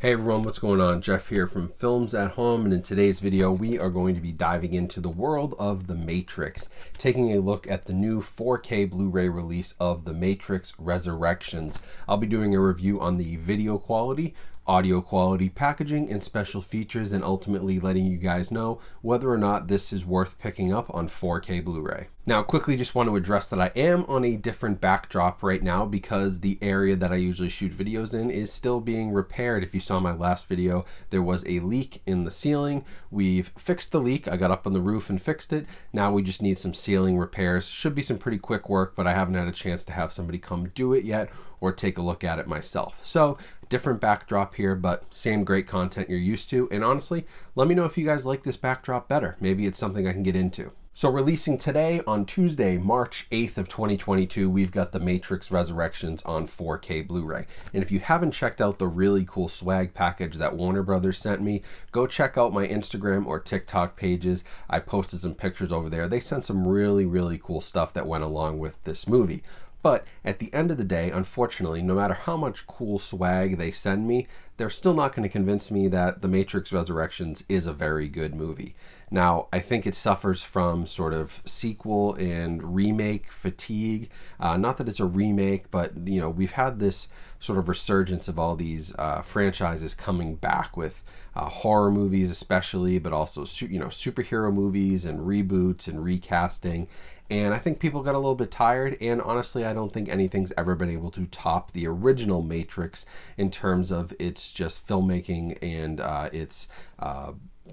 Hey everyone, what's going on? Jeff here from Films at Home, and in today's video we are going to be diving into the world of The Matrix, taking a look at the new 4K Blu-ray release of The Matrix Resurrections. I'll be doing a review on the video quality, audio quality, packaging, and special features, and ultimately letting you guys know whether or not this is worth picking up on 4K Blu-ray. Now, quickly just want to address that I am on a different backdrop right now because the area that I usually shoot videos in is still being repaired. If you saw my last video, there was a leak in the ceiling. We've fixed the leak. I got up on the roof and fixed it. Now we just need some ceiling repairs. Should be some pretty quick work, but I haven't had a chance to have somebody come do it yet or take a look at it myself. So, different backdrop here, but same great content you're used to. And honestly, let me know if you guys like this backdrop better. Maybe it's something I can get into. So releasing today on Tuesday, March 8th of 2022, we've got The Matrix Resurrections on 4K Blu-ray. And if you haven't checked out the really cool swag package that Warner Brothers sent me, go check out my Instagram or TikTok pages. I posted some pictures over there. They sent some really cool stuff that went along with this movie. But at the end of the day, unfortunately, no matter how much cool swag they send me, they're still not going to convince me that The Matrix Resurrections is a very good movie. Now, I think it suffers from sort of sequel and remake fatigue. Not that it's a remake, but we've had this sort of resurgence of all these franchises coming back with horror movies especially, but also superhero movies and reboots and recasting. And I think people got a little bit tired, and honestly, I don't think anything's ever been able to top the original Matrix in terms of its just filmmaking and its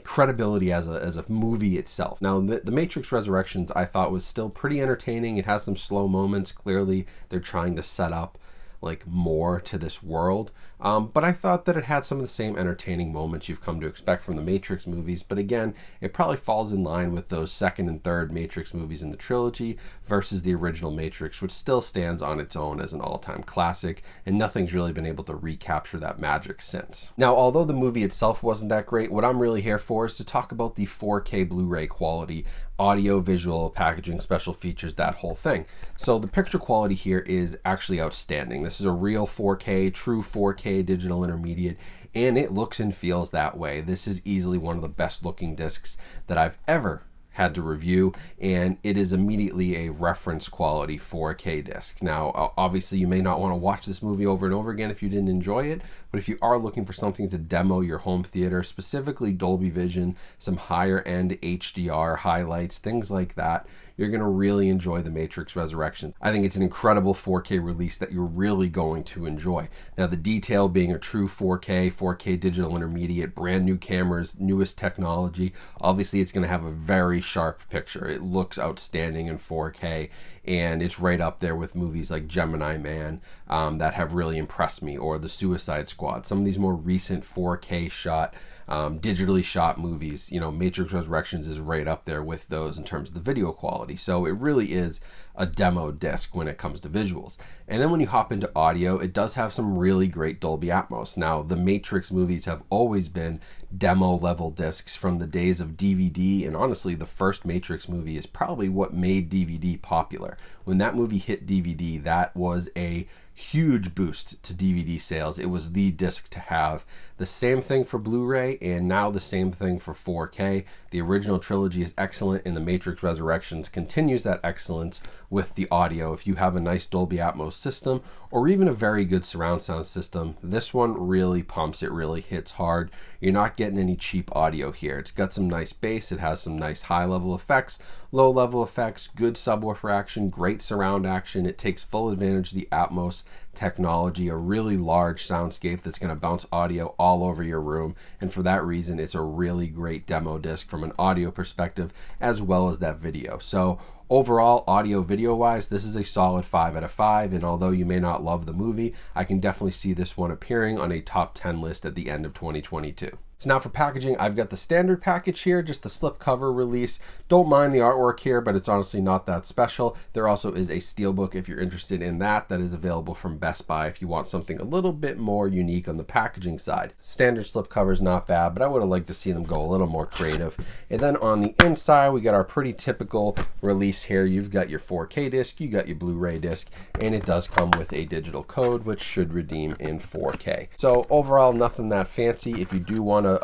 credibility as a movie itself. Now, the Matrix Resurrections I thought was still pretty entertaining. It has some slow moments. Clearly, they're trying to set up like more to this world, but I thought that it had some of the same entertaining moments you've come to expect from the Matrix movies. But again, it probably falls in line with those second and third Matrix movies in the trilogy versus the original Matrix, which still stands on its own as an all-time classic, and nothing's really been able to recapture that magic since. Now, although the movie itself wasn't that great, what I'm really here for is to talk about the 4K Blu-ray quality, audio, visual, packaging, special features, that whole thing. So the picture quality here is actually outstanding. This is a real 4K, true 4K digital intermediate, and it looks and feels that way. This is easily one of the best looking discs that I've ever had to review, and it is immediately a reference quality 4K disc. Now, obviously you may not want to watch this movie over and over again if you didn't enjoy it, but if you are looking for something to demo your home theater, specifically Dolby Vision, some higher end HDR highlights, things like that, you're going to really enjoy The Matrix Resurrections. I think it's an incredible 4K release that you're really going to enjoy. Now, the detail being a true 4K digital intermediate, brand new cameras, newest technology, obviously it's going to have a very sharp picture. It looks outstanding in 4K, and it's right up there with movies like Gemini Man that have really impressed me, or The Suicide Squad. Some of these more recent 4K shot, digitally shot movies, Matrix Resurrections is right up there with those in terms of the video quality. So it really is a demo disc when it comes to visuals. And then when you hop into audio, it does have some really great Dolby Atmos. Now, the Matrix movies have always been demo level discs from the days of DVD, and honestly, the first Matrix movie is probably what made DVD popular. When that movie hit DVD, that was a huge boost to DVD sales. It was the disc to have. The same thing for Blu-ray, and now the same thing for 4K. The original trilogy is excellent, and The Matrix Resurrections continues that excellence with the audio. If you have a nice Dolby Atmos system, or even a very good surround sound system, this one really pumps. It really hits hard. You're not getting any cheap audio here. It's got some nice bass. It has some nice high-level effects, low-level effects, good subwoofer action, great surround action. It takes full advantage of the Atmos technology, a really large soundscape that's going to bounce audio all over your room, and for that reason it's a really great demo disc from an audio perspective as well as that video. So overall, audio video wise, this is a solid 5 out of 5, and although you may not love the movie, I can definitely see this one appearing on a top 10 list at the end of 2022. So now for packaging, I've got the standard package here, just the slipcover release. Don't mind the artwork here, but it's honestly not that special. There also is a steelbook if you're interested in that is available from Best Buy if you want something a little bit more unique on the packaging side. Standard slipcover is not bad, but I would have liked to see them go a little more creative. And then on the inside, we got our pretty typical release here. You've got your 4K disc, you got your Blu-ray disc, and it does come with a digital code, which should redeem in 4K. So overall, nothing that fancy. If you do want to,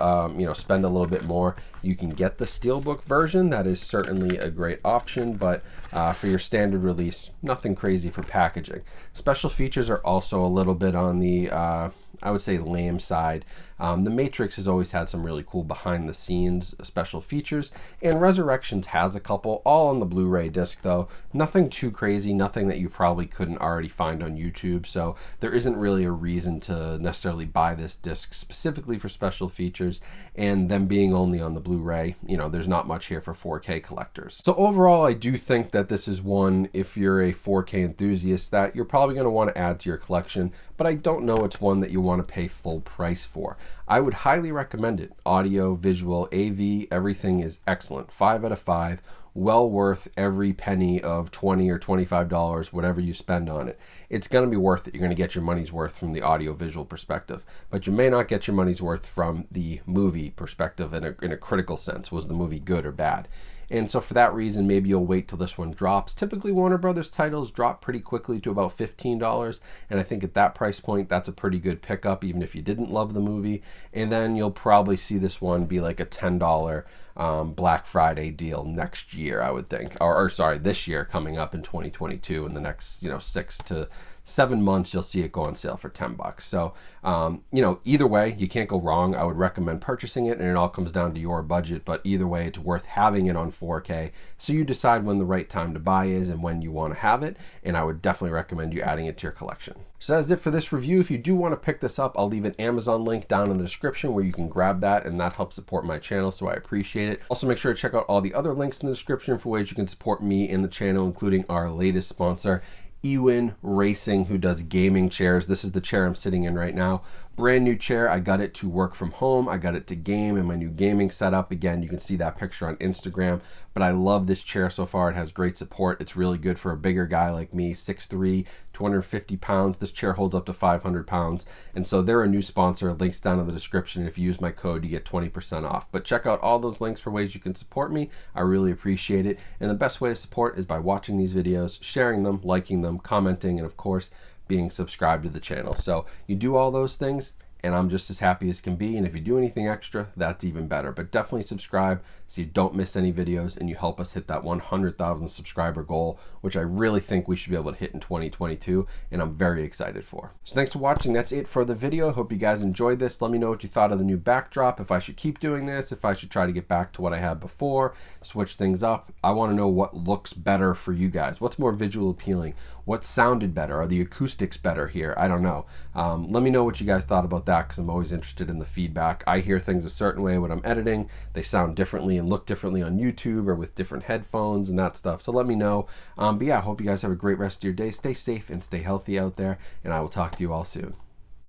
spend a little bit more, you can get the steelbook version. That is certainly a great option, but for your standard release, nothing crazy for packaging. Special features are also a little bit on the I would say lame side. The Matrix has always had some really cool behind the scenes special features, and Resurrections has a couple, all on the Blu-ray disc though. Nothing too crazy, nothing that you probably couldn't already find on YouTube, so there isn't really a reason to necessarily buy this disc specifically for special features, and them being only on the Blu-ray, there's not much here for 4K collectors. So overall, I do think that this is one, if you're a 4K enthusiast, that you're probably going to want to add to your collection, but I don't know it's one that you want to pay full price for. I would highly recommend it. Audio, visual, AV, everything is excellent. 5 out of 5. Well worth every penny of $20 or $25, whatever you spend on it. It's going to be worth it. You're going to get your money's worth from the audio visual perspective, but you may not get your money's worth from the movie perspective in a critical sense. Was the movie good or bad? And so for that reason, maybe you'll wait till this one drops. Typically, Warner Brothers titles drop pretty quickly to about $15, and I think at that price point, that's a pretty good pickup, even if you didn't love the movie. And then you'll probably see this one be like a $10 Black Friday deal next year, I would think. Or sorry, this year coming up in 2022. In the next 6 to 7 months, you'll see it go on sale for $10. So either way, you can't go wrong. I would recommend purchasing it, and it all comes down to your budget, but either way, it's worth having it on 4K, so you decide when the right time to buy is and when you want to have it, and I would definitely recommend you adding it to your collection. So that's it for this review. If you do want to pick this up, I'll leave an Amazon link down in the description where you can grab that, and that helps support my channel, so I appreciate it. Also, make sure to check out all the other links in the description for ways you can support me and the channel, including our latest sponsor, Ewin Racing, who does gaming chairs. This is the chair I'm sitting in right now. Brand new chair. I got it to work from home. I got it to game in my new gaming setup. Again, you can see that picture on Instagram, but I love this chair so far. It has great support. It's really good for a bigger guy like me, 6'3", 250 pounds. This chair holds up to 500 pounds. And so they're a new sponsor. Links down in the description. If you use my code, you get 20% off. But check out all those links for ways you can support me. I really appreciate it. And the best way to support is by watching these videos, sharing them, liking them, commenting, and of course, being subscribed to the channel. So you do all those things, and I'm just as happy as can be. And if you do anything extra, that's even better. But definitely subscribe so you don't miss any videos, and you help us hit that 100,000 subscriber goal, which I really think we should be able to hit in 2022, and I'm very excited for. So thanks for watching. That's it for the video. Hope you guys enjoyed this. Let me know what you thought of the new backdrop, if I should keep doing this, if I should try to get back to what I had before, switch things up. I want to know what looks better for you guys. What's more visual appealing? What sounded better? Are the acoustics better here? I don't know. Let me know what you guys thought about that, because I'm always interested in the feedback. I hear things a certain way when I'm editing. They sound differently and look differently on YouTube or with different headphones and that stuff. So let me know. But yeah, I hope you guys have a great rest of your day. Stay safe and stay healthy out there, and I will talk to you all soon.